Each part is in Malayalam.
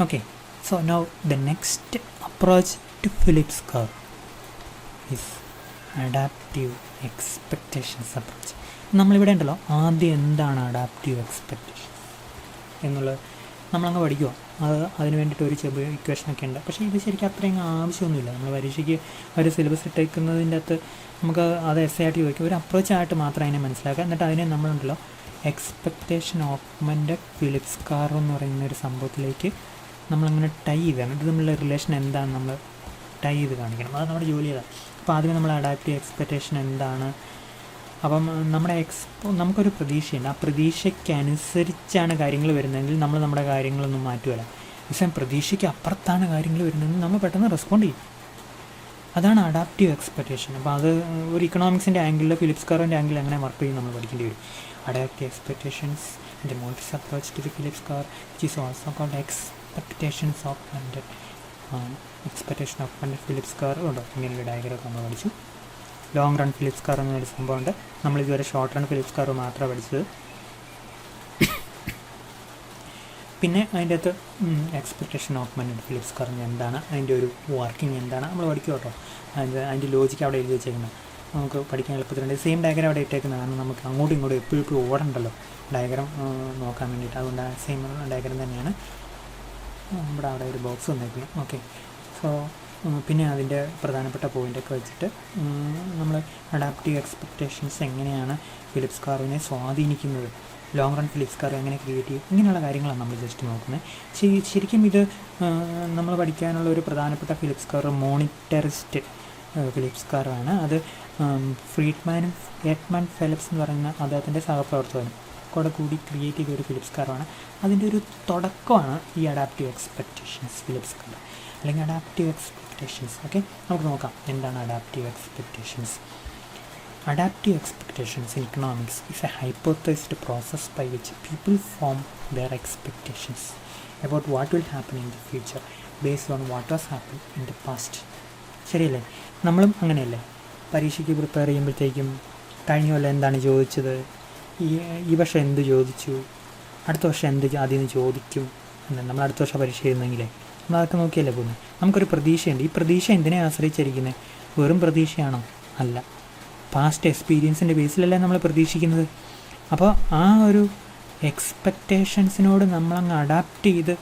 Okay, so now the next approach to Phillips curve is adaptive expectations approach. നമ്മളിവിടെ ഉണ്ടല്ലോ, ആദ്യം എന്താണ് അഡാപ്റ്റീവ് എക്സ്പെക്റ്റേഷൻ എന്നുള്ളത് നമ്മളങ്ങ് പഠിക്കുക. അതിന് വേണ്ടിയിട്ട് ഒരു ചെറിയ ഇക്വേഷനൊക്കെ ഉണ്ട്. പക്ഷേ ഇത് ശരിക്കും അത്രയും ആവശ്യമൊന്നുമില്ല. നമ്മൾ പരീക്ഷയ്ക്ക് ഒരു സിലബസ് ഇട്ടേക്കുന്നതിൻ്റെ അകത്ത് നമുക്ക് അത് എസ് ആയിട്ട് ചോദിക്കും. ഒരു അപ്രോച്ചായിട്ട് മാത്രം അതിനെ മനസ്സിലാക്കുക. എന്നിട്ട് അതിനെ നമ്മളുണ്ടല്ലോ എക്സ്പെക്റ്റേഷൻ ഓഗ്മെൻറ്റഡ് ഫിലിപ്സ് കർവ് എന്ന് പറയുന്ന ഒരു സംഭവത്തിലേക്ക് നമ്മളങ്ങനെ ടൈ ചെയ്താണ്. ഇത് തമ്മിലുള്ള റിലേഷൻ എന്താണ് നമ്മൾ ടൈ ചെയ്ത് കാണിക്കണം. അത് നമ്മുടെ ജോലി ചെയ്താണ്. അപ്പോൾ ആദ്യമേ നമ്മൾ അഡാപ്റ്റീവ് എക്സ്പെക്റ്റേഷൻ എന്താണ്, അപ്പം നമ്മുടെ നമുക്കൊരു പ്രതീക്ഷയുണ്ട്. ആ പ്രതീക്ഷയ്ക്കനുസരിച്ചാണ് കാര്യങ്ങൾ വരുന്നതെങ്കിൽ നമ്മൾ നമ്മുടെ കാര്യങ്ങളൊന്നും മാറ്റുകയില്ല. പക്ഷേ പ്രതീക്ഷയ്ക്ക് അപ്പുറത്താണ് കാര്യങ്ങൾ വരുന്നതെങ്കിൽ നമ്മൾ പെട്ടെന്ന് റെസ്പോണ്ട് ചെയ്യും. അതാണ് അഡാപ്റ്റീവ് എക്സ്പെക്റ്റേഷൻ. അപ്പോൾ അത് ഒരു ഇക്കണോമിക്സിൻ്റെ ആംഗിളിൽ ഫിലിപ്സ് കർവിൻ്റെ ആംഗിൾ എങ്ങനെ വർക്ക് ചെയ്യും നമ്മൾ പഠിക്കേണ്ടി വരും. Adaptive expectations the models approach to the Phillips curve which is also called expectations augmented Phillips curve ഉണ്ടോ. ഇങ്ങനെയൊരു ഡയഗ്രം നമ്മൾ പഠിച്ചു. ലോങ് റൺ ഫിലിപ്സ് കർവ് എന്നൊരു സംഭവമുണ്ട്. നമ്മളിതുവരെ ഷോർട്ട് റൺ ഫിലിപ്സ് കർവ് മാത്രമാണ് പഠിച്ചത്. പിന്നെ അതിൻ്റെ അകത്ത് എക്സ്പെക്റ്റേഷൻ ഓഗ്മെൻറ്റഡ് ഫിലിപ്സ് കർവ് എന്താണ്, അതിൻ്റെ ഒരു വർക്കിംഗ് എന്താണ് നമ്മൾ പഠിക്കും കേട്ടോ. അതിൻ്റെ ലോജിക്ക് അവിടെ എഴുതി വെച്ചേക്കുന്നത് നമുക്ക് പഠിക്കാൻ എളുപ്പത്തിലുണ്ട്. സെയിം ഡയഗ്രം അവിടെ ഇട്ടേക്കുന്നത് കാരണം നമുക്ക് അങ്ങോട്ടും ഇങ്ങോട്ടും എപ്പോഴും ഓടണ്ടല്ലോ ഡയഗ്രം നോക്കാൻ വേണ്ടിയിട്ട്. അതുകൊണ്ട് സെയിം ഡയഗ്രം തന്നെയാണ് നമ്മുടെ അവിടെ ഒരു ബോക്സ് വന്നേക്കുന്നത്. ഓക്കെ, സോ പിന്നെ അതിൻ്റെ പ്രധാനപ്പെട്ട പോയിൻ്റൊക്കെ വെച്ചിട്ട് നമ്മൾ അഡാപ്റ്റീവ് എക്സ്പെക്റ്റേഷൻസ് എങ്ങനെയാണ് ഫിലിപ്സ് കർവിനെ സ്വാധീനിക്കുന്നത്, ലോങ് റൺ ഫിലിപ്സ് കർവ് എങ്ങനെ ക്രിയേറ്റ് ചെയ്യും, ഇങ്ങനെയുള്ള കാര്യങ്ങളാണ് നമ്മൾ ജസ്റ്റ് നോക്കുന്നത്. ശരിക്കും ഇത് നമ്മൾ പഠിക്കാനുള്ള ഒരു പ്രധാനപ്പെട്ട ഫിലിപ്സ് കർവ് മോണിറ്ററിസ്റ്റ് ഫിലിപ്സ് കർവാണ്. അത് ഫ്രീഡ്മാനും എഡ്മൺ ഫെലിപ്സ് എന്ന് പറയുന്ന അദ്ദേഹത്തിൻ്റെ സഹപ്രവർത്തകനും കൂടി ക്രിയേറ്റ് ചെയ്ത ഒരു ഫിലിപ്സ് കർവാണ്. അതിൻ്റെ ഒരു തുടക്കമാണ് ഈ അഡാപ്റ്റീവ് എക്സ്പെക്റ്റേഷൻസ് ഫിലിപ്സ് കർവ് അല്ലെങ്കിൽ അഡാപ്റ്റീവ് എക്സ്പെക്റ്റേഷൻസ്. ഓക്കെ, നമുക്ക് നോക്കാം എന്താണ് adaptive expectations. Adaptive expectations in economics is a hypothesized process by which people form their expectations about what will happen in the future based on what has happened in the past. ശരിയല്ലേ? നമ്മളും അങ്ങനെയല്ലേ? പരീക്ഷയ്ക്ക് പ്രിപ്പയർ ചെയ്യുമ്പോഴത്തേക്കും കഴിഞ്ഞ കൊല്ലം എന്താണ് ചോദിച്ചത്, ഈ വർഷം എന്ത് ചോദിച്ചു, അടുത്ത വർഷം എന്ത് അതിൽ നിന്ന് ചോദിക്കും എന്ന് നമ്മൾ അടുത്ത വർഷം പരീക്ഷ എഴുതുന്നെങ്കിലേ നമ്മളതൊക്കെ നോക്കിയല്ലേ പോകുന്നത്. നമുക്കൊരു പ്രതീക്ഷയുണ്ട്. ഈ പ്രതീക്ഷ എന്തിനെ ആശ്രയിച്ചിരിക്കുന്നത്? വെറും പ്രതീക്ഷയാണോ? അല്ല, പാസ്റ്റ് എക്സ്പീരിയൻസിൻ്റെ ബേസിലല്ലേ നമ്മൾ പ്രതീക്ഷിക്കുന്നത്. അപ്പോൾ ആ ഒരു എക്സ്പെക്റ്റേഷൻസിനോട് നമ്മളങ്ങ് അഡാപ്റ്റ് ചെയ്ത്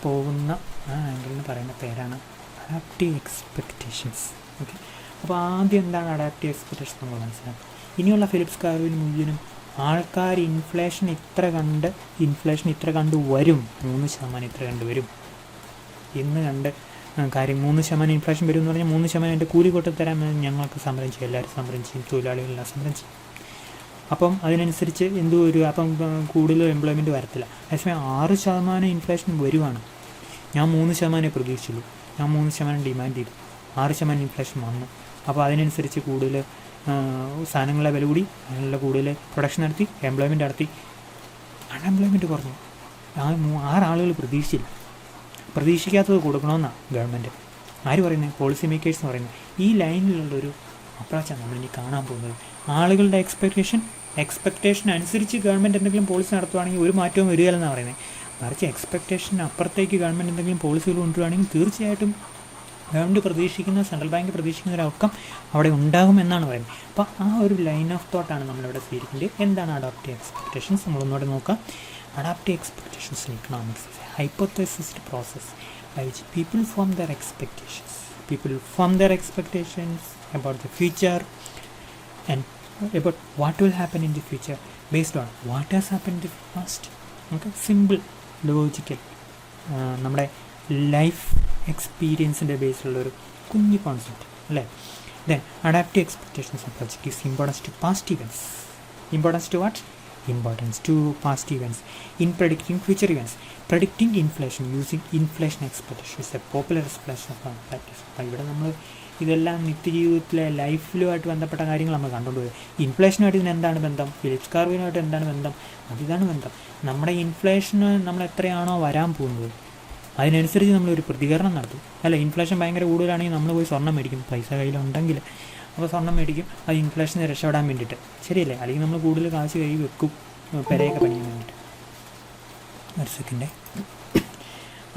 പോകുന്ന ആ ആംഗിളിന് പറയുന്ന പേരാണ് അഡാപ്റ്റീവ് എക്സ്പെക്റ്റേഷൻസ്. ഓക്കെ, അപ്പോൾ ആദ്യം എന്താണ് അഡാപ്റ്റീവ് എക്സ്പെക്റ്റേഷൻ നമ്മൾ മനസ്സിലാക്കും. ഇനിയുള്ള ഫിലിപ്സ് കർവിന് മുഴുവനും ആൾക്കാർ ഇൻഫ്ലേഷൻ ഇത്ര കണ്ട് വരും, 3% ഇത്ര കണ്ട് വരും എന്ന് കണ്ട് കാര്യം 3% ഇൻഫ്ലേഷൻ വരും എന്ന് പറഞ്ഞാൽ 3% എൻ്റെ കൂലി കൊട്ടി തരാൻ ഞങ്ങൾക്ക് സമരം ചെയ്യും, എല്ലാവരും സമരം ചെയ്യും, തൊഴിലാളികളെല്ലാം സമരം ചെയ്യും. അപ്പം അതിനനുസരിച്ച് അപ്പം കൂടുതൽ എംപ്ലോയ്മെൻറ്റ് വരത്തില്ല. അതേസമയം 6% ഇൻഫ്ലേഷൻ വരുവാണ്. ഞാൻ 3% പ്രതീക്ഷിച്ചുള്ളൂ, ഞാൻ 3% ഡിമാൻഡ് ചെയ്തു, 6% ഇൻഫ്ലേഷൻ വന്നു. അപ്പോൾ അതിനനുസരിച്ച് കൂടുതൽ സാധനങ്ങളുടെ വില കൂടി, അതിനുള്ള കൂടുതൽ പ്രൊഡക്ഷൻ നടത്തി, എംപ്ലോയ്മെൻറ്റ് നടത്തി, അൺഎംപ്ലോയ്മെൻറ്റ് കുറഞ്ഞു. 6 ആളുകൾ പ്രതീക്ഷിക്കാത്തത് കൊടുക്കണമെന്നാണ് ഗവൺമെൻറ്. ആര് പറയുന്നത്? പോളിസി മേക്കേഴ്സ് എന്ന് പറയുന്നത്. ഈ ലൈനിലുള്ളൊരു അപ്രോച്ചാണ് നമ്മളിനി കാണാൻ പോകുന്നത്. ആളുകളുടെ എക്സ്പെക്റ്റേഷൻ അനുസരിച്ച് ഗവൺമെൻറ് എന്തെങ്കിലും പോളിസി നടത്തുവാണെങ്കിൽ ഒരു മാറ്റവും വരികയില്ലെന്നാണ് പറയുന്നത്. മറിച്ച് എക്സ്പെക്റ്റേഷന് അപ്പുറത്തേക്ക് ഗവൺമെൻറ് എന്തെങ്കിലും പോളിസികൾ കൊണ്ടുവരികയാണെങ്കിൽ തീർച്ചയായിട്ടും ഗവൺമെൻറ് പ്രതീക്ഷിക്കുന്ന, സെൻട്രൽ ബാങ്ക് പ്രതീക്ഷിക്കുന്ന ഒരു ഔട്ട്കം അവിടെ ഉണ്ടാകുമെന്നാണ് പറയുന്നത്. അപ്പോൾ ആ ഒരു ലൈൻ ഓഫ് തോട്ടാണ് നമ്മളിവിടെ സ്വീകരിക്കേണ്ടത്. എന്താണ് അഡാപ്റ്റീവ് എക്സ്പെക്റ്റേഷൻസ്? നമ്മളൊന്നുകൂടെ നോക്കാം. Adaptive expectations in economics is a hypothesized process by which people form their expectations. People form their expectations about the future and about what will happen in the future based on what has happened in the past. Okay, simple, logical, നമ്മുടെ ലൈഫ് എക്സ്പീരിയൻസിൻ്റെ ബേസിലുള്ളൊരു കുഞ്ഞു കോൺസെപ്റ്റ് അല്ലേ. Then adaptive expectations approach gives importance to past events. Importance to what? Importance to past events in predicting future events. Predicting inflation using inflation expectation is a popular explanation of practice. അപ്പോൾ ഇവിടെ നമ്മൾ ഇതെല്ലാം നിത്യജീവിതത്തിലെ ലൈഫിലുമായിട്ട് ബന്ധപ്പെട്ട കാര്യങ്ങൾ നമ്മൾ കണ്ടുകൊണ്ടുപോയി. ഇൻഫ്ലേഷനുമായിട്ട് ഇതിന് എന്താണ് ബന്ധം? ഫിലിപ്സ് കർവിനുമായിട്ട് എന്താണ് ബന്ധം? അതിതാണ് ബന്ധം. നമ്മുടെ ഇൻഫ്ലേഷന് നമ്മൾ എത്രയാണോ വരാൻ പോകുന്നത് അതിനനുസരിച്ച് നമ്മളൊരു പ്രതികരണം നടത്തും അല്ല. ഇൻഫ്ലേഷൻ ഭയങ്കര കൂടുതലാണെങ്കിൽ നമ്മൾ പോയി സ്വർണ്ണം മേടിക്കും, പൈസ കയ്യിലുണ്ടെങ്കിൽ. അപ്പോൾ സ്വർണ്ണം മേടിക്കും, അത് ഇൻഫ്ലേഷനെ രക്ഷപ്പെടാൻ വേണ്ടിയിട്ട്, ശരിയല്ലേ? അല്ലെങ്കിൽ നമ്മൾ കൂടുതൽ കാശ് കയ്യിൽ വെക്കും പെരയൊക്കെ പണിയാൻ വേണ്ടിയിട്ട്. ഒരു സെക്കൻഡേ.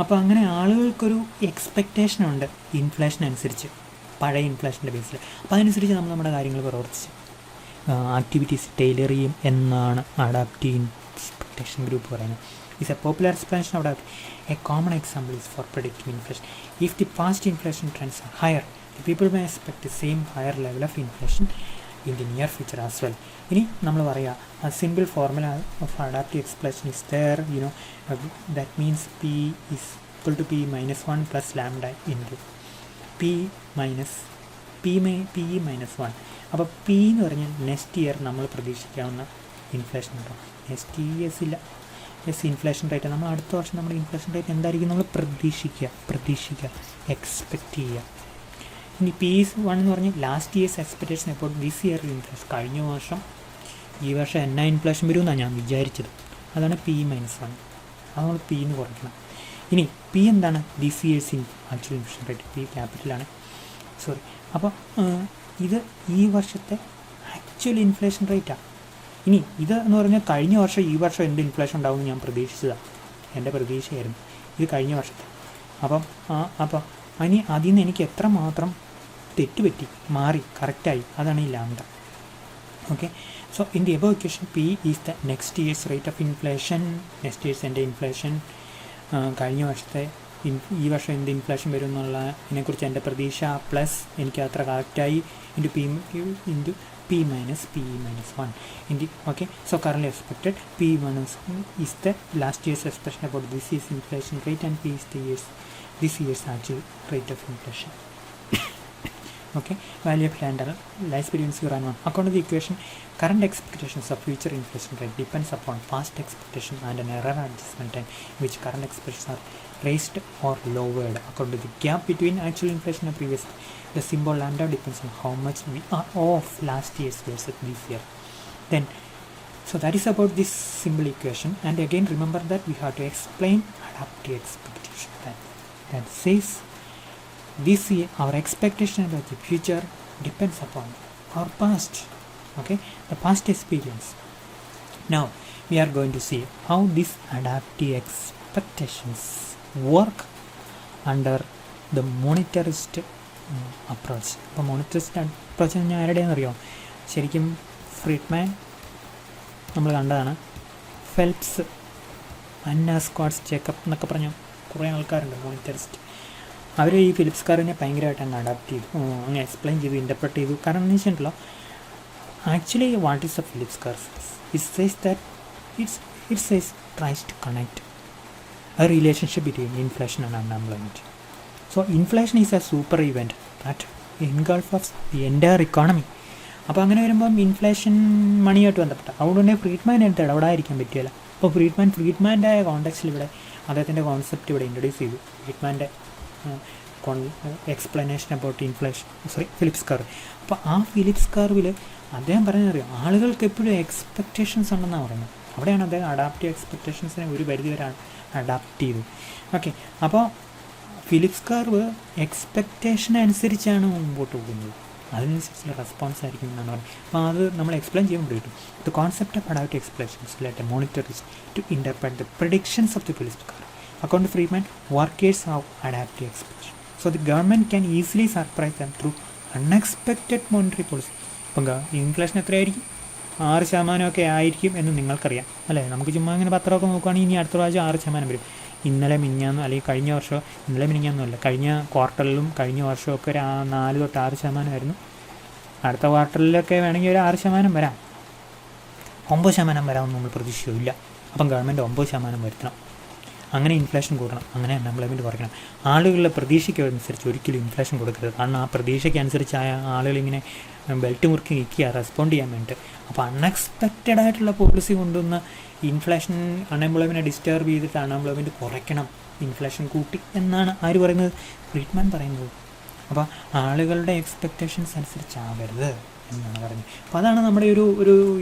അപ്പോൾ അങ്ങനെ ആളുകൾക്കൊരു എക്സ്പെക്റ്റേഷനുണ്ട് ഇൻഫ്ലേഷൻ അനുസരിച്ച്, പഴയ ഇൻഫ്ലേഷൻ്റെ ബേസിൽ. അപ്പോൾ അതനുസരിച്ച് നമ്മൾ നമ്മുടെ കാര്യങ്ങൾ പ്രവർത്തിച്ച് ആക്ടിവിറ്റീസ് ടൈലർ ചെയ്യും എന്നാണ് അഡാപ്റ്റീവ് എക്സ്പെക്റ്റേഷൻ ഗ്രൂപ്പ് പറയുന്നത്. Is a popular explanation of a common example is for predicting inflation. If the past inflation trends are higher, the people may expect the same higher level of inflation in the near future as well. ഇനി നമ്മൾ പറയുക a simple formula of adaptive expression is there, that means P is equal to P minus 1 plus lambda into P minus 1. അപ്പോൾ P എന്ന് പറഞ്ഞാൽ നെക്സ്റ്റ് ഇയർ നമ്മൾ പ്രതീക്ഷിക്കാവുന്ന ഇൻഫ്ലേഷൻ ഉണ്ടോ? നെക്സ്റ്റ് ഇയേഴ്സ് ഇല്ല, ഇൻഫ്ലേഷൻ റേറ്റ് നമ്മൾ അടുത്ത വർഷം നമ്മുടെ ഇൻഫ്ലേഷൻ റേറ്റ് എന്തായിരിക്കും നമ്മൾ പ്രതീക്ഷിക്കുക എക്സ്പെക്റ്റ് ചെയ്യുക. ഇനി P1 എന്ന് പറഞ്ഞാൽ ലാസ്റ്റ് ഇയേഴ്സ് എക്സ്പെക്റ്റേഷൻ അപ്പോൾ ദിസ് ഇയർ ഇൻഫ്ലേഷൻ, കഴിഞ്ഞ വർഷം ഈ വർഷം എന്നാ ഇൻഫ്ലേഷൻ വരുമെന്നാണ് ഞാൻ വിചാരിച്ചത്, അതാണ് P minus 1. അത് നമ്മൾ P എന്ന് കുറയ്ക്കണം. ഇനി P എന്താണ്? This years actual inflation rate, P ക്യാപിറ്റലാണ്, സോറി. അപ്പോൾ ഇത് ഈ വർഷത്തെ ആക്ച്വൽ ഇൻഫ്ലേഷൻ റേറ്റാണ്. ഇനി ഇത് എന്ന് പറഞ്ഞാൽ കഴിഞ്ഞ വർഷം ഈ വർഷം എന്ത് ഇൻഫ്ലേഷൻ ഉണ്ടാവുമെന്ന് ഞാൻ പ്രതീക്ഷിച്ചതാണ്, എൻ്റെ പ്രതീക്ഷയായിരുന്നു ഇത് കഴിഞ്ഞ വർഷത്തെ. അപ്പം ഇനി അതിൽ നിന്ന് എനിക്ക് എത്രമാത്രം തെറ്റുപറ്റി മാറി കറക്റ്റായി, അതാണ് ഈ lambda. Okay, so in the above equation P is the next year's rate of inflation, next year's എൻ്റെ ഇൻഫ്ലേഷൻ, കഴിഞ്ഞ വർഷത്തെ ഈ വർഷം എന്ത് ഇൻഫ്ലേഷൻ വരും എന്നുള്ളതിനെക്കുറിച്ച് എൻ്റെ പ്രതീക്ഷ പ്ലസ് എനിക്ക് അത്ര കറക്റ്റായി into P minus 1 in the, okay, so currently expected P minus 1 is the last year's expression about this year's inflation rate and P is this year's actual rate of inflation. Okay, value of land lies between 0 and 1. According to the equation, current expectations of future inflation rate depends upon past expectation and an error adjustment time which current expectations are raised or lowered according to the gap between actual inflation and previous. The symbol lambda depends on how much we are off last year's versus this year. Then, so that is about this simple equation. And again, remember that we have to explain adaptive expectation. That says this year our expectation about the future depends upon our past, okay, the past experience. Now we are going to see how these adaptive expectations work under the monetarist approach. അപ്പോൾ മോണിറ്ററിസ്റ്റ് അപ്രോച്ച് ഞാൻ ആരുടെയെന്ന് അറിയാം, ശരിക്കും ഫ്രീഡ്മാൻ നമ്മൾ കണ്ടതാണ്, ഫെൽപ്സ്, അന്ന സ്ക്വാട്സ്, ജേക്കബ് എന്നൊക്കെ പറഞ്ഞ കുറേ ആൾക്കാരുണ്ട് മോണിറ്ററിസ്റ്റ്. അവർ ഈ ഫിലിപ്സ് കർവിനെ ഭയങ്കരമായിട്ട് അങ്ങ് അഡാപ്റ്റ് ചെയ്തു, അങ്ങ് എക്സ്പ്ലെയിൻ ചെയ്തു, ഇൻ്റർപ്രറ്റ് ചെയ്തു. കാരണം എന്ന് വെച്ചിട്ടുണ്ടല്ലോ, actually what is a Phillips curve? It says that it says tries to connect a relationship between inflation and unemployment. So inflation is a super event that engulf of the entire economy. അപ്പോൾ അങ്ങനെ വരുമ്പം ഇൻഫ്ലേഷൻ മണിയായിട്ട് ബന്ധപ്പെട്ട, അതുകൊണ്ട് തന്നെ ഫ്രീഡ്മാൻ എടുത്ത് ഇടപെടാതിരിക്കാൻ പറ്റില്ല. അപ്പോൾ ഫ്രീഡ്മാൻ്റെ കോണ്ടെക്സ്റ്റിൽ ഇവിടെ അദ്ദേഹത്തിൻ്റെ കോൺസെപ്റ്റ് ഇവിടെ ഇൻട്രൊഡ്യൂസ് ചെയ്തു, ഫ്രീഡ്മാൻ്റെ explanation about inflation, Phillips curve. അപ്പോൾ ആ ഫിലിപ്സ് കർവിൽ അദ്ദേഹം പറഞ്ഞറിയാം, ആളുകൾക്ക് എപ്പോഴും എക്സ്പെക്റ്റേഷൻസ് ഉണ്ടെന്നാണ് പറയുന്നത്. അവിടെയാണ് അദ്ദേഹം അഡാപ്റ്റീവ് എക്സ്പെക്റ്റേഷൻസിനെ ഒരു പരിധി വരെ അഡാപ്റ്റ് ചെയ്തു. ഓക്കെ, അപ്പോൾ ഫിലിപ്സ് കർവ് എക്സ്പെക്റ്റേഷൻ അനുസരിച്ചാണ് മുമ്പോട്ട് പോകുന്നത്, അതിനനുസരിച്ചുള്ള റെസ്പോൺസ് ആയിരിക്കും എന്നാണ് പറയുന്നത്. അപ്പോൾ അത് നമ്മൾ എക്സ്പ്ലെയിൻ ചെയ്യുമ്പോൾ കിട്ടും. The concept of adaptive explanations let a monetarist to interpret the predictions of the Phillips curve. According to Friedman, workers have adaptive expectation. So the government can easily surprise them through unexpected monetary policy. ഇപ്പം ഇൻഫ്ലേഷൻ എത്രയായിരിക്കും? 6% ആയിരിക്കും എന്ന് നിങ്ങൾക്കറിയാം അല്ലേ? നമുക്ക് ചുമ്മാ ഇങ്ങനെ പത്രമൊക്കെ നോക്കുകയാണെങ്കിൽ ഇനി അടുത്ത പ്രാവശ്യം 6% വരും. ഇന്നലെ മിനിഞ്ഞാന്ന് അല്ലെങ്കിൽ കഴിഞ്ഞ വർഷം, ഇന്നലെ മിനിഞ്ഞാന്നല്ല, കഴിഞ്ഞ ക്വാർട്ടറിലും കഴിഞ്ഞ വർഷമൊക്കെ ഒരു 4 തൊട്ട് 6% ആയിരുന്നു. അടുത്ത ക്വാർട്ടറിലൊക്കെ വേണമെങ്കിൽ ഒരു 6% വരാം, 9% വരാമെന്ന് നമ്മൾ പ്രതീക്ഷിക്കില്ല. അപ്പം ഗവൺമെൻറ് 9% വരുത്തണം, അങ്ങനെ ഇൻഫ്ലേഷൻ കൂട്ടണം, അങ്ങനെ അൺഎംപ്ലോയ്മെൻറ്റ് കുറയ്ക്കണം. ആളുകളുടെ പ്രതീക്ഷയ്ക്കനുസരിച്ച് ഒരിക്കലും ഇൻഫ്ലേഷൻ കൊടുക്കരുത്. കാരണം ആ പ്രതീക്ഷയ്ക്കനുസരിച്ച് ആളുകളിങ്ങനെ ബെൽറ്റ് മുറുക്കി നിൽക്കുക റെസ്പോണ്ട് ചെയ്യാൻ വേണ്ടിയിട്ട്. അപ്പോൾ അൺഎക്സ്പെക്റ്റഡ് ആയിട്ടുള്ള പോളിസി കൊണ്ടുവന്ന ഇൻഫ്ലേഷൻ അൺഎംപ്ലോയ്മെൻറ്റ് ഡിസ്റ്റർബ് ചെയ്തിട്ട് അൺഎംപ്ലോയ്മെൻറ്റ് കുറയ്ക്കണം, ഇൻഫ്ലേഷൻ കൂട്ടി എന്നാണ് ആര് പറയുന്നത്? ഫ്രീഡ്മാൻ പറയുന്നത്. അപ്പോൾ ആളുകളുടെ എക്സ്പെക്റ്റേഷൻസ് അനുസരിച്ചാവരുത് എന്നാണ് പറഞ്ഞത്. അപ്പോൾ അതാണ് നമ്മുടെ ഒരു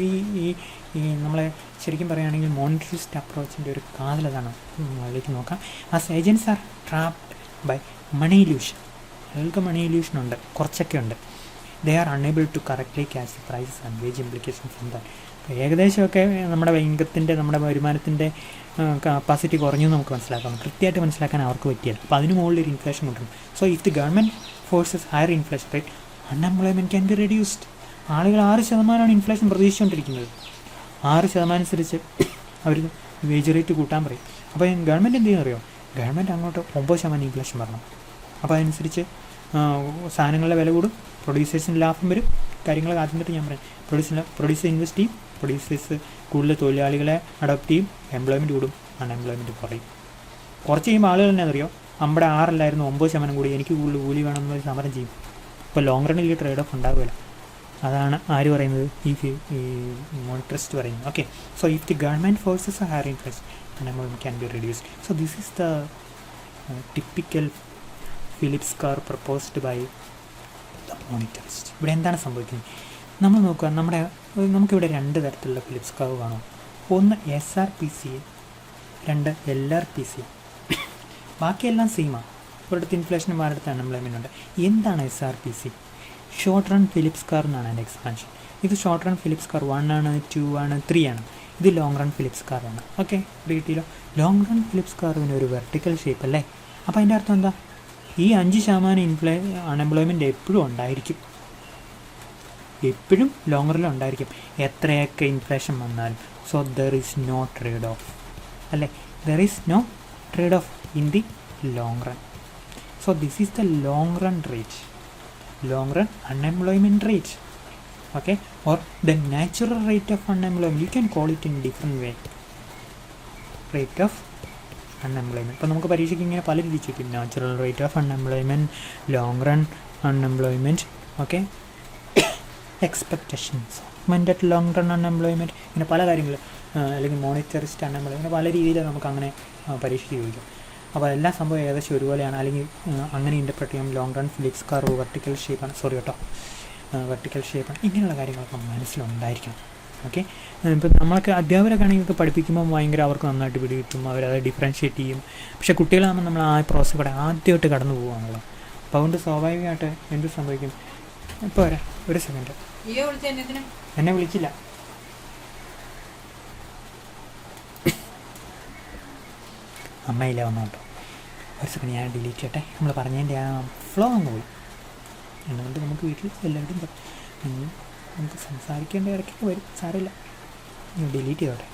ഈ നമ്മളെ ശരിക്കും പറയുകയാണെങ്കിൽ മോണിറ്ററിസ്റ്റ് അപ്രോച്ചിൻ്റെ ഒരു കാതലതാണ്. അതിലേക്ക് നോക്കാം. As agents are trapped by money illusion. ആളുകൾക്ക് മണി ഇല്യൂഷൻ ഉണ്ട്, കുറച്ചൊക്കെ ഉണ്ട്. They are unable to correctly catch the prices and wage implication from that. ഏകദേശമൊക്കെ നമ്മുടെ ഇൻകത്തിൻ്റെ നമ്മുടെ വരുമാനത്തിൻ്റെ കപ്പാസിറ്റി കുറഞ്ഞു നമുക്ക് മനസ്സിലാക്കാം. കൃത്യമായിട്ട് മനസ്സിലാക്കാൻ അവർക്ക് പറ്റില്ല. അപ്പോൾ അതിന് മുകളിലൊരു ഇൻഫ്ലേഷൻ കൊണ്ടുവരും. So if the government forces higher inflation rate, unemployment can be reduced. ആളുകൾ 6% ഇൻഫ്ലേഷൻ പ്രതീക്ഷിച്ചുകൊണ്ടിരിക്കുന്നത്. 6% അനുസരിച്ച് അവർ വേജ് റേറ്റ് കൂട്ടാൻ പറയും. അപ്പോൾ ഗവൺമെൻറ് എന്ത് ചെയ്യുന്ന അറിയോ? ഗവൺമെൻറ് അങ്ങോട്ട് 9% ഇൻഫ്ലേഷൻ വരണം. അപ്പോൾ അതനുസരിച്ച് സാധനങ്ങളുടെ വില കൂടും, പ്രൊഡ്യൂസേഴ്സിന് ലാഭം വരും. കാര്യങ്ങൾ ആദ്യം തൊട്ട് ഞാൻ പറയാം. പ്രൊഡ്യൂസർ ഇൻവെസ്റ്റ് ചെയ്യും, പ്രൊഡ്യൂസേഴ്സ് കൂടുതൽ തൊഴിലാളികളെ അഡോപ്റ്റ് ചെയ്യും, എംപ്ലോയ്മെൻറ്റ് കൂടും, അൺഎംപ്ലോയ്മെൻറ്റ് കുറയും. കുറച്ച് കഴിയുമ്പോൾ ആളുകൾ തന്നെ അറിയോ, നമ്മുടെ 6 9% കൂടി, എനിക്ക് കൂടുതൽ കൂലി വേണമെന്ന് പറഞ്ഞ് സമരം ചെയ്യും. ഇപ്പോൾ ലോങ് റണ്ണിൽ ഈ ട്രേഡ് ഓഫ് ഉണ്ടാവുകയില്ല. അതാണ് ആര് പറയുന്നത്? ഈ മോണിറ്ററിസ്റ്റ് പറയുന്നത്. Okay, so if the government forces higher inflation unemployment can be reduced. So this is the typical Phillips curve proposed by the monetarist. ഇവിടെ എന്താണ് സംഭവിക്കുന്നത്? നമ്മൾ നോക്കുക, നമുക്കിവിടെ 2 തരത്തിലുള്ള ഫിലിപ്സ് കർവ് കാണും. ഒന്ന് SRPC, 2 LRPC. ബാക്കിയെല്ലാം സെയിമാണ്. ഒരിടത്ത് ഇൻഫ്ലേഷൻ വേറെടുത്ത് അൺഎംപ്ലോയ്മെൻ്റ് ഉണ്ട്. എന്താണ് SRPC? Short run Phillips curve എന്നാണ് അതിൻ്റെ എക്സ്പാൻഷൻ. ഇത് ഷോർട്ട് റൺ ഫിലിപ്സ് കർവ് 1 ആണ്, 2 ആണ്, 3 ആണ്. ഇത് ലോങ് റൺ ഫിലിപ്സ് കർവ് ആണ്. ഓക്കെ, കിട്ടിയല്ലോ. ലോങ് റൺ ഫിലിപ്സ് കർവിന് ഒരു വെർട്ടിക്കൽ ഷേപ്പ് അല്ലേ? അപ്പോൾ അതിൻ്റെ അർത്ഥം എന്താ? ഈ 5% അൺഎംപ്ലോയ്മെൻറ്റ് എപ്പോഴും ഉണ്ടായിരിക്കും, എപ്പോഴും ലോങ് റണ്ണിൽ ഉണ്ടായിരിക്കും, എത്രയൊക്കെ ഇൻഫ്ലേഷൻ വന്നാലും. So there is no trade off അല്ലേ? There is no trade off in the long run. So this is the long run rate, long run unemployment rate, okay, or the natural rate of unemployment. You can call it in different way, rate of unemployment. ഇപ്പോൾ നമുക്ക് പരീക്ഷയ്ക്ക് ഇങ്ങനെ പല രീതി ചോദിക്കും. Natural rate of unemployment, long run unemployment, okay, expectations മെൻ്റഡ് ലോങ് റൺ അൺഎംപ്ലോയ്മെൻറ്റ്, ഇങ്ങനെ പല കാര്യങ്ങൾ, അല്ലെങ്കിൽ മോണിറ്ററിസ്റ്റ് അൺഎംപ്ലോയ്മെൻറ്റ്, ഇങ്ങനെ പല രീതിയിൽ നമുക്കങ്ങനെ പരീക്ഷയ്ക്ക് ചോദിക്കും. അപ്പോൾ എല്ലാ സംഭവം ഏകദേശം ഒരുപോലെയാണ്, അല്ലെങ്കിൽ അങ്ങനെ ഇൻ്റർപ്രറ്റ് ചെയ്യാം. Long run Phillips curve vertical ഷേപ്പാണ്, വെർട്ടിക്കൽ ഷേപ്പാണ്. ഇങ്ങനെയുള്ള കാര്യങ്ങളൊക്കെ മനസ്സിലുണ്ടായിരിക്കണം. ഓക്കെ, ഇപ്പം നമ്മളൊക്കെ അധ്യാപകരൊക്കെ ആണെങ്കിൽ ഇതൊക്കെ പഠിപ്പിക്കുമ്പോൾ ഭയങ്കര അവർക്ക് നന്നായിട്ട് പിടി കിട്ടും, അവരത് ഡിഫറൻഷ്യേറ്റ് ചെയ്യും. പക്ഷേ കുട്ടികളാകുമ്പോൾ നമ്മൾ ആ പ്രോസസ്സ് കൂടെ ആദ്യമായിട്ട് കടന്നു പോകുകയാണല്ലോ. അപ്പോൾ അതുകൊണ്ട് സ്വാഭാവികമായിട്ട് എന്ത് സംഭവിക്കും? ഇപ്പോൾ വരാം, ഒരു സെക്കൻഡ്. എന്നെ വിളിച്ചില്ല. അമ്മയില്ല വന്നു കേട്ടോ. ഒരു സെക്കൻഡ് ഞാൻ ഡിലീറ്റ് ചെയ്യട്ടെ. നമ്മൾ പറഞ്ഞതിൻ്റെ ആ ഫ്ലോ അങ്ങ് പോയി. അതുകൊണ്ട് നമുക്ക് വീട്ടിൽ എല്ലാവരും നമുക്ക് സംസാരിക്കേണ്ട ഇടയ്ക്കൊക്കെ വരും, സാരമില്ല, ഡിലീറ്റ് ചെയ്തോട്ടെ.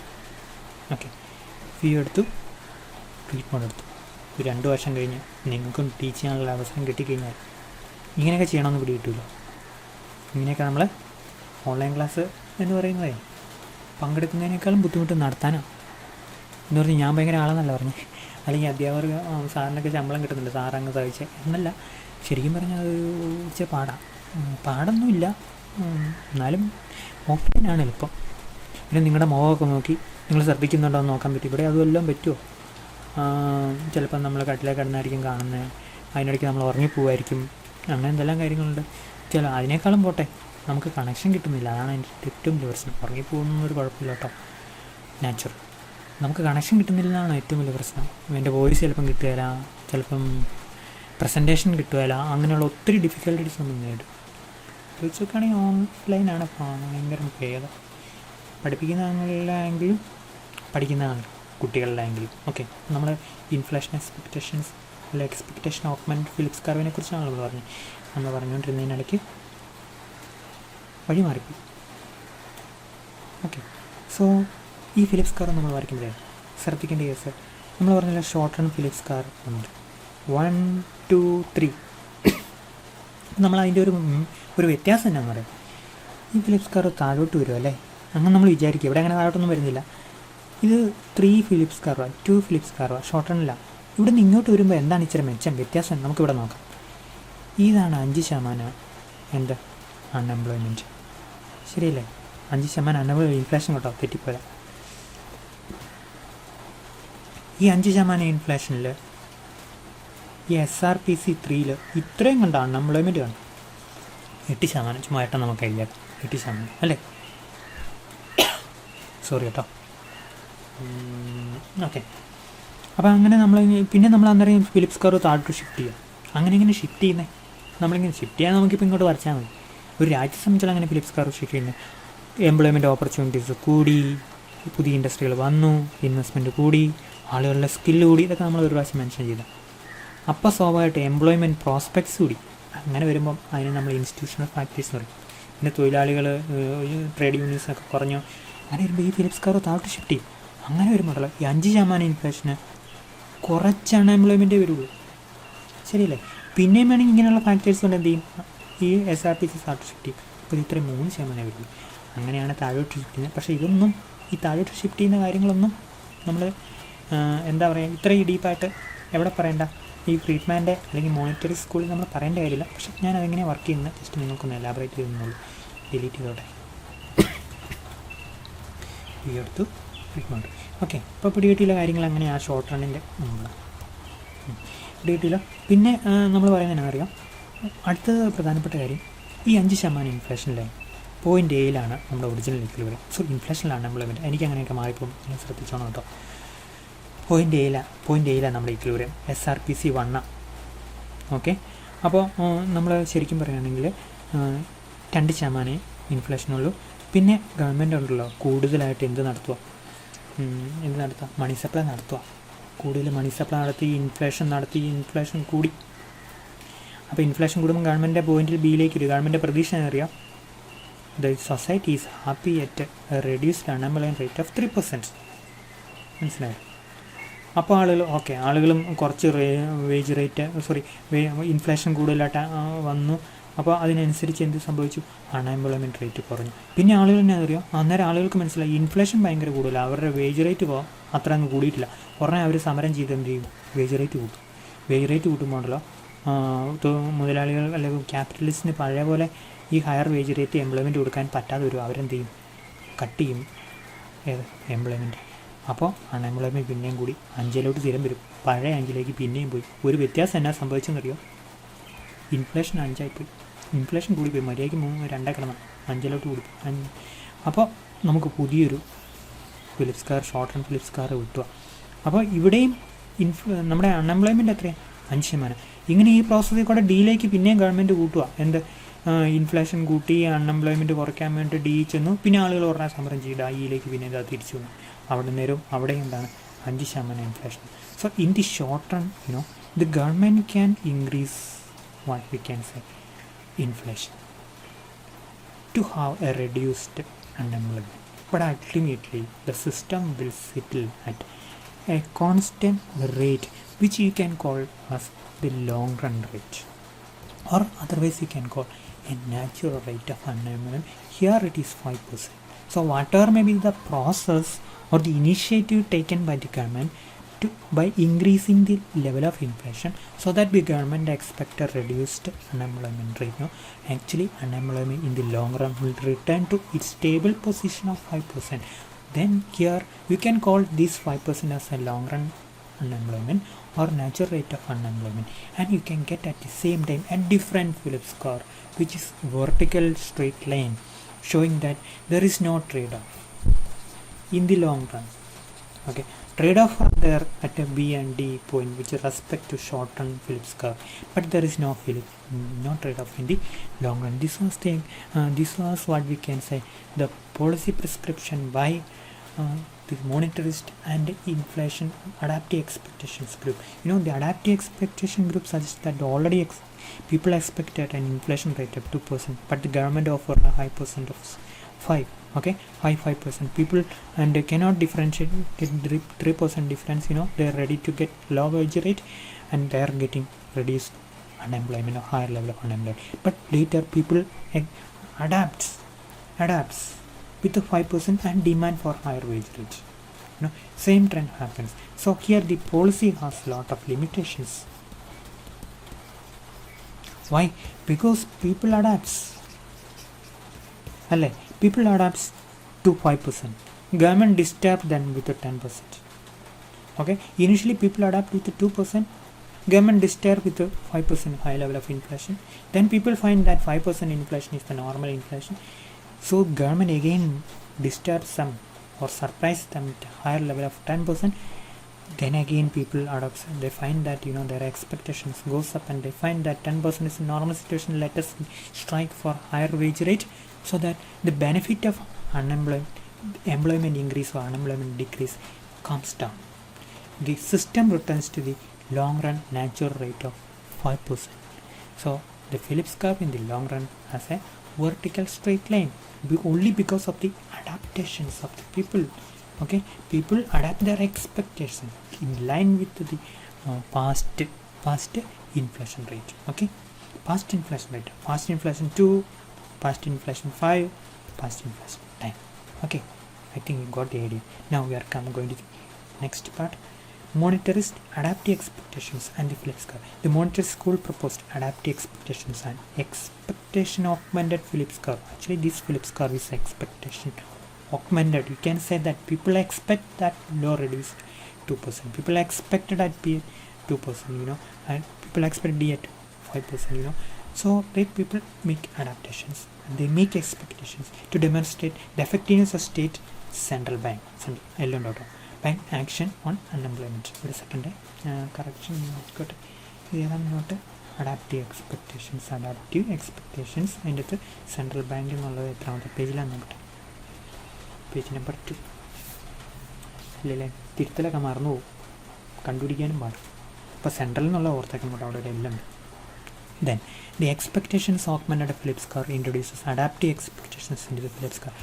ഓക്കെ, വ്യൂ എടുത്തു, ട്രീറ്റ് മോഡ് എടുത്തു. ഒരു 2 വർഷം കഴിഞ്ഞ് നിങ്ങൾക്കും ടീച്ച് ചെയ്യാനുള്ള അവസരം കിട്ടിക്കഴിഞ്ഞാൽ ഇങ്ങനെയൊക്കെ ചെയ്യണമെന്ന് പിടി കിട്ടുമല്ലോ. ഇങ്ങനെയൊക്കെ നമ്മൾ ഓൺലൈൻ ക്ലാസ് എന്ന് പറയുന്നതേ പങ്കെടുക്കുന്നതിനേക്കാളും ബുദ്ധിമുട്ട് നടത്താനാണ് എന്ന് പറഞ്ഞ് ഞാൻ ഭയങ്കര ആളെന്നല്ല പറഞ്ഞു. അല്ലെങ്കിൽ അധ്യാപകർ സാറിനൊക്കെ ശമ്പളം കിട്ടുന്നില്ല, സാറങ്ങ് സഹിച്ച് എന്നല്ല. ശരിക്കും പറഞ്ഞാൽ അത് ഇച്ചിരി പാടൊന്നുമില്ല, എന്നാലും ഓഫ്ലൈനാണ് എളുപ്പം. പിന്നെ നിങ്ങളുടെ മുഖമൊക്കെ നോക്കി നിങ്ങൾ ശ്രദ്ധിക്കുന്നുണ്ടോ എന്ന് നോക്കാൻ പറ്റും. ഇവിടെ അതുമെല്ലാം പറ്റുമോ? ചിലപ്പം നമ്മൾ കട്ടിലേ കിടന്നായിരിക്കും കാണുന്നത്, അതിനിടയ്ക്ക് നമ്മൾ ഉറങ്ങിപ്പോവായിരിക്കും, അങ്ങനെ എന്തെല്ലാം കാര്യങ്ങളുണ്ട്. അതിനേക്കാളും പോട്ടെ, നമുക്ക് കണക്ഷൻ കിട്ടുന്നില്ല, അതാണ് എൻ്റെ ഏറ്റവും വലിയ പ്രശ്നം. ഉറങ്ങിപ്പോകുന്നൊരു കുഴപ്പമില്ല കേട്ടോ, നാച്ചുറൽ. നമുക്ക് കണക്ഷൻ കിട്ടുന്നില്ലെന്നാണ് ഏറ്റവും വലിയ പ്രശ്നം. എൻ്റെ വോയിസ് ചിലപ്പം കിട്ടുകയില്ല, ചിലപ്പം പ്രസൻറ്റേഷൻ കിട്ടുകയില്ല, അങ്ങനെയുള്ള ഒത്തിരി ഡിഫിക്കൽട്ടീസ് നമ്മൾ നേരിടും. ചോദിച്ചൊക്കെയാണെങ്കിൽ ഓൺലൈനാണ് ഭയങ്കര ഭേദം. പഠിപ്പിക്കുന്നതാണെങ്കിലും പഠിക്കുന്നതാണ് കുട്ടികളിലായെങ്കിലും. ഓക്കെ, നമ്മൾ ഇൻഫ്ലേഷൻ എക്സ്പെക്റ്റേഷൻസ് അല്ല എക്സ്പെക്റ്റേഷൻ ഓഗ്മെൻറ്റ് ഫിലിപ്സ് കർവിനെ കുറിച്ചാണ് നമ്മൾ പറഞ്ഞത്. നമ്മൾ പറഞ്ഞുകൊണ്ടിരുന്നതിനിടയ്ക്ക് വഴി മാറിപ്പോയി. ഓക്കെ, സോ ഈ ഫിലിപ്സ് കർവ് നമ്മൾ വരയ്ക്കുമ്പോഴേ ശ്രദ്ധിക്കേണ്ട കേസ് നമ്മൾ പറഞ്ഞില്ല, ഷോർട്ട് റൺ ഫിലിപ്സ് കർവ് ഉണ്ട് 1 2 3. നമ്മൾ അതിൻ്റെ ഒരു വ്യത്യാസം എന്നാന്ന് പറയാം. ഈ ഫിലിപ്സ് കർവ് താഴോട്ട് വരുമോ അല്ലേ? അങ്ങനെ നമ്മൾ വിചാരിക്കും. ഇവിടെ അങ്ങനെ താഴോട്ടൊന്നും വരുന്നില്ല. ഇത് 3 ഫിലിപ്സ് കർവാണ്, 2 ഫിലിപ്സ് കർവാണ്, ഷോർട്ട് റണ്ണില്ല. ഇവിടെ നിന്ന് ഇങ്ങോട്ട് വരുമ്പോൾ എന്താണ് ഇച്ചിരി മെച്ചം വ്യത്യാസം നമുക്കിവിടെ നോക്കാം. ഇതാണ് 5% എന്ത് അൺഎംപ്ലോയ്മെൻറ്റ്, ശരിയല്ലേ? 5% അൺഎംപ്ലോയ്മെൻറ്റ്, ഇൻഫ്ലേഷൻ കേട്ടോ, തെറ്റിപ്പോരാ. ഈ 5% ഇൻഫ്ലേഷനിൽ ഈ SRPC 3 ഇത്രയും കണ്ട അൺഎംപ്ലോയ്മെൻറ്റ് കാണും 8%. ചുമ്മാ ഏട്ടൻ നമുക്ക് എഴുതിയാൽ 8% അല്ലേ? സോറി കേട്ടോ. ഓക്കെ, അപ്പോൾ അങ്ങനെ പിന്നെ നമ്മൾ അന്നേരം ഫിലിപ്സ് കർവ് താഴോട്ട് ഷിഫ്റ്റ് ചെയ്യുക. അങ്ങനെ ഷിഫ്റ്റ് ചെയ്യുന്നത് നമ്മളിങ്ങനെ ഷിഫ്റ്റ് ചെയ്യാൻ നമുക്കിപ്പോൾ ഇങ്ങോട്ട് വരച്ചാൽ മതി. ഒരു രാജ്യത്തെ സംബന്ധിച്ചാൽ അങ്ങനെ ഫിലിപ്സ് കർവ് ഷിഫ്റ്റ് ചെയ്യുന്നത് എംപ്ലോയ്മെൻറ്റ് ഓപ്പർച്യൂണിറ്റീസ് കൂടി, പുതിയ ഇൻഡസ്ട്രികൾ വന്നു, ഇൻവെസ്റ്റ്മെൻറ്റ് കൂടി, ആളുകളുടെ സ്കില്ല് കൂടി, ഇതൊക്കെ നമ്മൾ ഒരു പ്രാവശ്യം മെൻഷൻ ചെയ്ത. അപ്പോൾ സ്വാഭാവികമായിട്ട് എംപ്ലോയ്മെൻറ്റ് പ്രോസ്പെക്ട്സ് കൂടി. അങ്ങനെ വരുമ്പം അതിന് നമ്മൾ ഇൻസ്റ്റിറ്റ്യൂഷണൽ ഫാക്ടേഴ്സ് എന്ന് പറയും. പിന്നെ തൊഴിലാളികൾ, ട്രേഡ് യൂണിയൻസൊക്കെ കുറഞ്ഞു. അങ്ങനെ വരുമ്പോൾ ഈ ഫിലിപ്സ് കർവ് താഴോട്ട് ഷിഫ്റ്റ് ചെയ്യും. അങ്ങനെ വരുമ്പോഴല്ലോ ഈ 5% ഇൻഫ്ലേഷന് കുറച്ച് അൺഎംപ്ലോയ്മെൻറ്റേ വരുള്ളൂ. ശരിയല്ലേ? പിന്നെയും വേണമെങ്കിൽ ഇങ്ങനെയുള്ള ഫാക്ടേഴ്സ് കൊണ്ട് എന്ത് ചെയ്യും, ഈ SRPC താഴോട്ട് ഷിഫ്റ്റ് ചെയ്യും. അപ്പോൾ ഇത്രയും 3% വരുള്ളൂ. അങ്ങനെയാണ് താഴോട്ട് ഷിഫ്റ്റ് ചെയ്യുന്നത്. പക്ഷേ ഇതൊന്നും, ഈ താഴോട്ട് ഷിഫ്റ്റ് ചെയ്യുന്ന കാര്യങ്ങളൊന്നും നമ്മൾ എന്താ പറയുക, ഇത്രയും ഡീപ്പായിട്ട് എവിടെ പറയേണ്ട, ഈ ഫ്രീഡ്മാൻ്റെ അല്ലെങ്കിൽ മോണിറ്ററി സ്കൂളിൽ നമ്മൾ പറയേണ്ട കാര്യമില്ല. പക്ഷേ ഞാൻ അതെങ്ങനെ വർക്ക് ചെയ്യുന്നത് ജസ്റ്റ് നിങ്ങൾക്കൊന്ന് എലാബറേറ്റ് ചെയ്യുന്നുള്ളൂ. ഡിലീറ്റ് ചെയ്തോട്ടെ, ഈ എടുത്തു ഫ്രീഡ്മാൻഡ്. ഓക്കെ, ഇപ്പോൾ പിടികിട്ടിയുള്ള കാര്യങ്ങൾ അങ്ങനെ ആ ഷോർട്ട് റണ്ണിൻ്റെ നമ്മൾ പിടികിട്ടില്ല. പിന്നെ നമ്മൾ പറയുന്നത് അറിയാം, അടുത്ത പ്രധാനപ്പെട്ട കാര്യം, ഈ 5% ഇൻഫ്ലേഷനിലെ .8 നമ്മുടെ ഒറിജിനൽ ഇക്വിലിബ്രിയം. സോ ഇൻഫ്ലേഷനിലാണ് എംപ്ലോയ്മെൻറ്റ്. എനിക്ക് അങ്ങനെയൊക്കെ മാറിപ്പോകും, നിങ്ങൾ ശ്രദ്ധിച്ചോണം കേട്ടോ. .7 നമ്മുടെ ഇക്വിലിബ്രിയം, SRPC 1. ഓക്കെ, അപ്പോൾ നമ്മൾ ശരിക്കും പറയുകയാണെങ്കിൽ 2% ഇൻഫ്ലേഷനുള്ളൂ. പിന്നെ ഗവൺമെൻറ് ഉണ്ടല്ലോ കൂടുതലായിട്ട് എന്ത് നടത്തുക, മണി സപ്ലൈ നടത്തുക. കൂടുതൽ മണി സപ്ലൈ നടത്തി ഇൻഫ്ലേഷൻ കൂടി. അപ്പോൾ ഇൻഫ്ലേഷൻ കൂടുമ്പോൾ ഗവൺമെൻറ്റിൻ്റെ പോയിന്റിൽ ബിയിലേക്ക് വരും. ഗവൺമെൻറ് പ്രതീക്ഷ അറിയാം, the society is happy at A reduced unemployment rate of 3%. മനസ്സിലായോ? അപ്പോൾ ആളുകളും കുറച്ച് വേജ് റേറ്റ് ഇൻഫ്ലേഷൻ കൂടുതലായിട്ട് വന്നു. അപ്പോൾ അതിനനുസരിച്ച് എന്ത് സംഭവിച്ചു, അൺഎംപ്ലോയ്മെൻറ്റ് റേറ്റ് കുറഞ്ഞു. പിന്നെ ആളുകൾ തന്നെ അറിയാം, അന്നേരം ആളുകൾക്ക് മനസ്സിലായി ഇൻഫ്ലേഷൻ ഭയങ്കര കൂടുതലാണ്, അവരുടെ വേജ് റേറ്റ് അത്ര അങ്ങ് കൂടിയിട്ടില്ല. ഉടനെ അവർ സമരം ചെയ്ത് എന്ത് ചെയ്യും, വേജ് റേറ്റ് കൂട്ടും. വേജ് റേറ്റ് കൂട്ടുമ്പോഴല്ലോ മുതലാളികൾ അല്ലെങ്കിൽ ക്യാപിറ്റലിസ്റ്റിന് പഴയ പോലെ ഈ ഹയർ വേജ് റേറ്റ് എംപ്ലോയ്മെൻറ്റ് കൊടുക്കാൻ പറ്റാതെ വരും. അവരെന്ത് ചെയ്യും, കട്ട് ചെയ്യും എംപ്ലോയ്മെൻറ്റ്. അപ്പോൾ അൺഎംപ്ലോയ്മെൻറ്റ് പിന്നെയും കൂടി 5 സ്ഥിരം വരും, പഴയ 5 പിന്നെയും പോയി. ഒരു വ്യത്യാസം എന്നാ സംഭവിച്ചെന്നറിയോ, ഇൻഫ്ലേഷൻ 5 പോയി, ഇൻഫ്ലേഷൻ കൂടിപ്പോയി. മര്യാദയ്ക്ക് 2 കിടന്ന 5 കൂടി. അപ്പോൾ നമുക്ക് പുതിയൊരു Phillips curve, short run Phillips curve കിട്ടുക. അപ്പോൾ ഇവിടെയും നമ്മുടെ അൺഎംപ്ലോയ്മെൻറ്റ് എത്രയാണ്, 5%. ഇങ്ങനെ ഈ പ്രോസസ്സിൽ കൂടെ ഡിയിലേക്ക് പിന്നെയും ഗവൺമെൻറ് കൂട്ടുക. ഇൻഫ്ലേഷൻ കൂട്ടി അൺഎംപ്ലോയ്മെൻറ്റ് കുറയ്ക്കാൻ വേണ്ടി ഡി ചെന്നു. പിന്നെ ആളുകൾ പറഞ്ഞാൽ സമരം ചെയ്ത് ഐയിലേക്ക് പിന്നെ ഇതാ തിരിച്ചു വന്നു. അവിടെ എന്താണ് 5% inflation. So in the short run the government can increase what we can say inflation to have a reduced unemployment, but ultimately the system will settle at a constant rate which you can call as the long run rate, or otherwise you can call a natural rate of unemployment. Here it is 5%. So whatever may be the process or the initiative taken by the government by increasing the level of inflation, so that the government expect a reduced unemployment rate. Actually unemployment in the long run will return to its stable position of 5%. Then here you can call this 5% as a long run unemployment or natural rate of unemployment, and you can get at the same time a different Phillips curve, which is vertical straight line, showing that there is no trade-off in the long run. Okay, trade-off are there at a B and D point with respect to short-run Phillips curve, but there is no trade-off in the long run. This was what we can say the policy prescription by the monetarist and inflation adaptive expectations group. The adaptive expectation group suggests that already people expected an inflation rate of 2%, but the government offered a high percent of 5. Okay, high 5%. People and they cannot differentiate 3% difference. They are ready to get low wage rate, and they are getting reduced unemployment or higher level of unemployment. But later people adapts with the 5% and demand for higher wage rate. Same trend happens. So here the policy has lot of limitations. Why? Because people adapts. People adapts to 5%. Government disturbs them with a 10%. Okay, initially people adapt with 2%. Government disturbs with a 5% high level of inflation. Then people find that 5% inflation is the normal inflation. So government again disturbs them or surprise them with a higher level of 10%. Then again people adapt. They find that their expectations goes up, and they find that 10% is a normal situation. Let us strike for higher wage rate, so that the benefit of employment increase or unemployment decrease comes down. The system returns to the long run natural rate of 5%. So the Phillips curve in the long run has a vertical straight line only because of the adaptations of the people. Okay, people adapt their expectation in line with the past inflation rate. Okay, past inflation rate, past inflation 2, past inflation 5, past inflation 10. Okay, I think you got the idea. Now we are going to the next part. Monetarist adaptive expectations and the Phillips curve. The monetarist school proposed adaptive expectations and expectation augmented Phillips curve. Actually, this Phillips curve is expectation augmented. You can say that people expect that law reduced 2%. People expected at B 2%, and people expect D at 5%, So people make adaptations and they make expectations to demonstrate the effectiveness of state central bank bank action on unemployment. ഒരു സെക്കൻഡ് കറക്ഷൻ നോക്കട്ടെ. ഏതാണ് നോട്ട്? അഡാപ്റ്റീവ് എക്സ്പെക്റ്റേഷൻസ് അതിൻ്റെ അകത്ത് സെൻട്രൽ ബാങ്ക് എന്നുള്ളത് എത്രാമത്തെ പേജിലാണ് നോക്കട്ടെ? Page number 2. ഇല്ലല്ലേ, തിരുത്തലൊക്കെ മറന്നു പോകും, കണ്ടുപിടിക്കാനും പാടും. അപ്പോൾ സെൻട്രൽ എന്നുള്ള ഓർത്തേക്കുമ്പോൾ അവിടെ ഒരു എല്ലാം. Then the expectations augmented Phillips curve introduces adaptive expectations into the Phillips curve.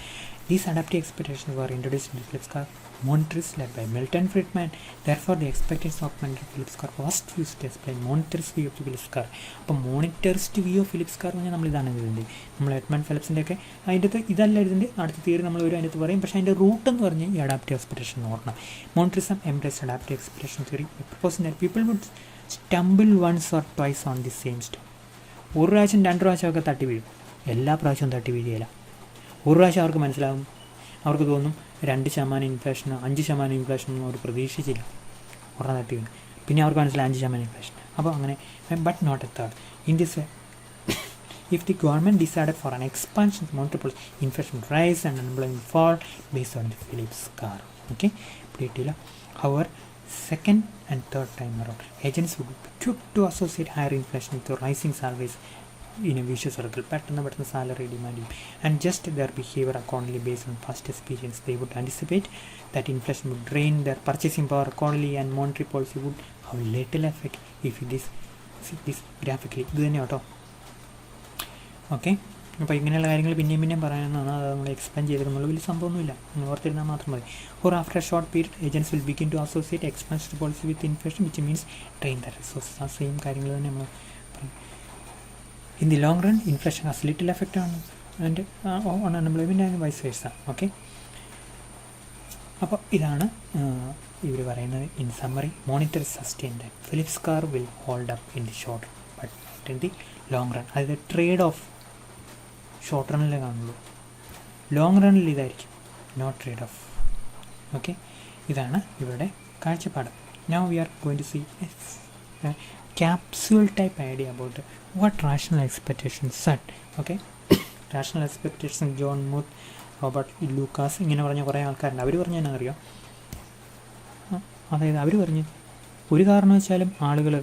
These adaptive expectations were introduced in the Phillips curve monetarists led by Milton Friedman. Therefore, the expectations augmented Phillips curve was used to explain monetarist view of the Phillips curve. അപ്പോൾ മോണിറ്ററിസ്റ്റ് വ്യൂ ഓഫ് ഫിലിപ്സ് കർവ് പറഞ്ഞാൽ നമ്മൾ ഇതാണ് ഇതിൻ്റെ, നമ്മൾ എഡ്മണ്ട് ഫിലിപ്സിൻ്റെ ഒക്കെ അതിൻ്റെ അകത്ത് ഇതല്ല ഇതിൻ്റെ അടുത്ത തിയറി നമ്മൾ ഒരു അതിനകത്ത് പറയും. പക്ഷേ അതിൻ്റെ റൂട്ട് എന്ന് പറഞ്ഞാൽ ഈ അഡാപ്റ്റീവ് എക്സ്പെക്ടേഷൻ എന്ന് പറഞ്ഞാൽ monetarism embrace adaptive expectation theory proposing that people would stumble once or twice on the same step. ഒരു പ്രാവശ്യം 2 പ്രാവശ്യമൊക്കെ തട്ടി വീഴും, എല്ലാ പ്രാവശ്യവും തട്ടി വീഴുകയില്ല. ഒരു പ്രാവശ്യം അവർക്ക് മനസ്സിലാവും, അവർക്ക് തോന്നും 2% ഇൻഫ്ലേഷനോ 5% ഇൻഫ്ലേഷനൊന്നും അവർ പ്രതീക്ഷിച്ചില്ല, ഉടനെ തട്ടി വീണു. പിന്നെ അവർക്ക് മനസ്സിലായി 5% ഇൻഫ്ലേഷൻ. അപ്പോൾ അങ്ങനെ, but not a third. In this way, if the government decided for an expansion of monetary policy, inflation would rise and unemployment fall based on the Phillips curve. Okay, however, second and third time around, agents would be quick to associate higher inflation with rising salaries in a vicious circle. പെട്ടെന്ന് സാലറി ഡിമാൻഡ് ചെയ്യും. And just their behavior accordingly based on past experience. They would anticipate that inflation would drain their purchasing power accordingly and monetary policy would have little effect if this graphically. ഇത് തന്നെ കേട്ടോ. ഓക്കെ, അപ്പോൾ ഇങ്ങനെയുള്ള കാര്യങ്ങൾ പിന്നെയും പറയാനാണ്, അത് നമ്മൾ എക്സ്പ്ലെയിൻ ചെയ്തിരുന്നുള്ള വലിയ സംഭവമൊന്നുമില്ല, നിങ്ങൾ ഓർത്തിരുന്നാൽ മാത്രം മതി. Or after a short period, agents will begin to associate expansion policy with inflation, which means drain the resources. ആ സെയിം കാര്യങ്ങൾ തന്നെ നമ്മൾ പറയും. In the long run, inflation has little effect on unemployment and vice versa. Okay, അപ്പോൾ ഇതാണ് ഇവർ പറയുന്നത്. In summary, monetary sustain that Phillips curve will hold up in the short run but not in the long run. അതായത് ട്രേഡ് ഓഫ് ഷോർട്ട് റണ്ണിലേ കാണുള്ളൂ, ലോങ് റണ്ണിൽ ഇതായിരിക്കും, നോട്ട് ട്രേഡ് ഓഫ്. ഓക്കെ, ഇതാണ് ഇവരുടെ കാഴ്ചപ്പാട്. Now we are going to see capsule type idea about what rational expectations set. Okay, rational expectations, John മൂത്ത്, റോബർട്ട് ലൂക്കാസ്, ഇങ്ങനെ പറഞ്ഞ കുറേ ആൾക്കാരുണ്ട്. അവർ പറഞ്ഞാൽ എന്നാ അറിയാം, അതായത് അവർ പറഞ്ഞ് ഒരു കാരണവശാലും ആളുകൾ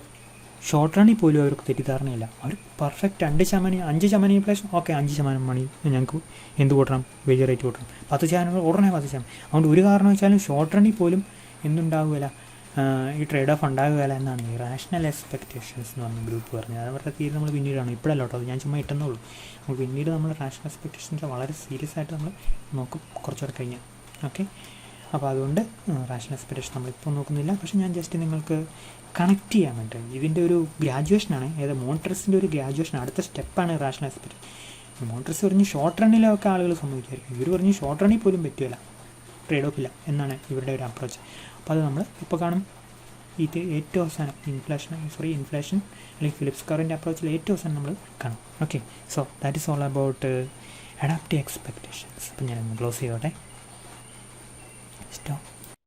ഷോർട്ട് റണ്ണിൽ പോലും അവർക്ക് തെറ്റിദ്ധാരണയില്ല. അവർ പെർഫെക്റ്റ് 5% ഇൻഫ്ലേഷൻ, ഓക്കെ 5% മണി ഞങ്ങൾക്ക് എന്ത് കൂട്ടണം, വേജ് റേറ്റ് കൂട്ടണം, 10% ഉടനെ 10%. അതുകൊണ്ട് ഒരു കാരണവശാലും ഷോർട്ട് റണ്ണിൽ പോലും എന്തുണ്ടാവുകയില്ല, ഈ ട്രേഡ് ഓഫ് ഉണ്ടാകുകയില്ല എന്നാണ് ഈ റാഷണൽ എക്സ്പെക്റ്റേഷൻസ് എന്ന് പറഞ്ഞ ഗ്രൂപ്പ് പറഞ്ഞത്. അവരുടെ തീരെ നമ്മൾ പിന്നീടാണ്, ഇപ്പോഴല്ല കേട്ടോ, അത് ഞാൻ ചുമ്മാ ഇട്ടെന്നുള്ളൂ. നമ്മൾ പിന്നീട് നമ്മൾ റാഷണൽ എക്സ്പെക്റ്റേഷൻസ് വളരെ സീരിയസ് ആയിട്ട് നമ്മൾ നോക്കും കുറച്ചുകൂടെ കഴിഞ്ഞാൽ. ഓക്കെ, അപ്പോൾ അതുകൊണ്ട് റാഷണൽ എക്സ്പെക്റ്റേഷൻ നമ്മളിപ്പോൾ നോക്കുന്നില്ല. പക്ഷേ ഞാൻ ജസ്റ്റ് നിങ്ങൾക്ക് കണക്ട് ചെയ്യാൻ വേണ്ടി, ഇതിൻ്റെ ഒരു ഗ്രാജുവേഷനാണ്, ഏതായത് മോണിറ്ററിസ്റ്റിൻ്റെ ഒരു ഗ്രാജുവേഷൻ, അടുത്ത സ്റ്റെപ്പാണ് റാഷണൽ എക്സ്പെക്റ്റേഷൻ. മോണിറ്ററിസ്റ്റ് പറഞ്ഞ് ഷോർട്ട് റണ്ണിലൊക്കെ ആളുകൾ സംഭവിക്കുമായിരിക്കും, ഇവർ പറഞ്ഞ് ഷോർട്ട് റണ്ണിൽ പോലും പറ്റുകയില്ല, ട്രേഡ് ഓഫ് ഇല്ല എന്നാണ് ഇവരുടെ ഒരു അപ്രോച്ച്. അപ്പോൾ അത് നമ്മൾ ഇപ്പോൾ കാണും. ഇത് ഏറ്റവും അവസാനം ഇൻഫ്ലേഷൻ അല്ലെങ്കിൽ ഫിലിപ്സ് കർവിൻ്റെ അപ്രോച്ചിൽ ഏറ്റവും അവസാനം നമ്മൾ കാണും. Okay, so that is all about adaptive expectations. അപ്പോൾ ഞാനൊന്ന് ക്ലോസ് ചെയ്തോട്ടെ.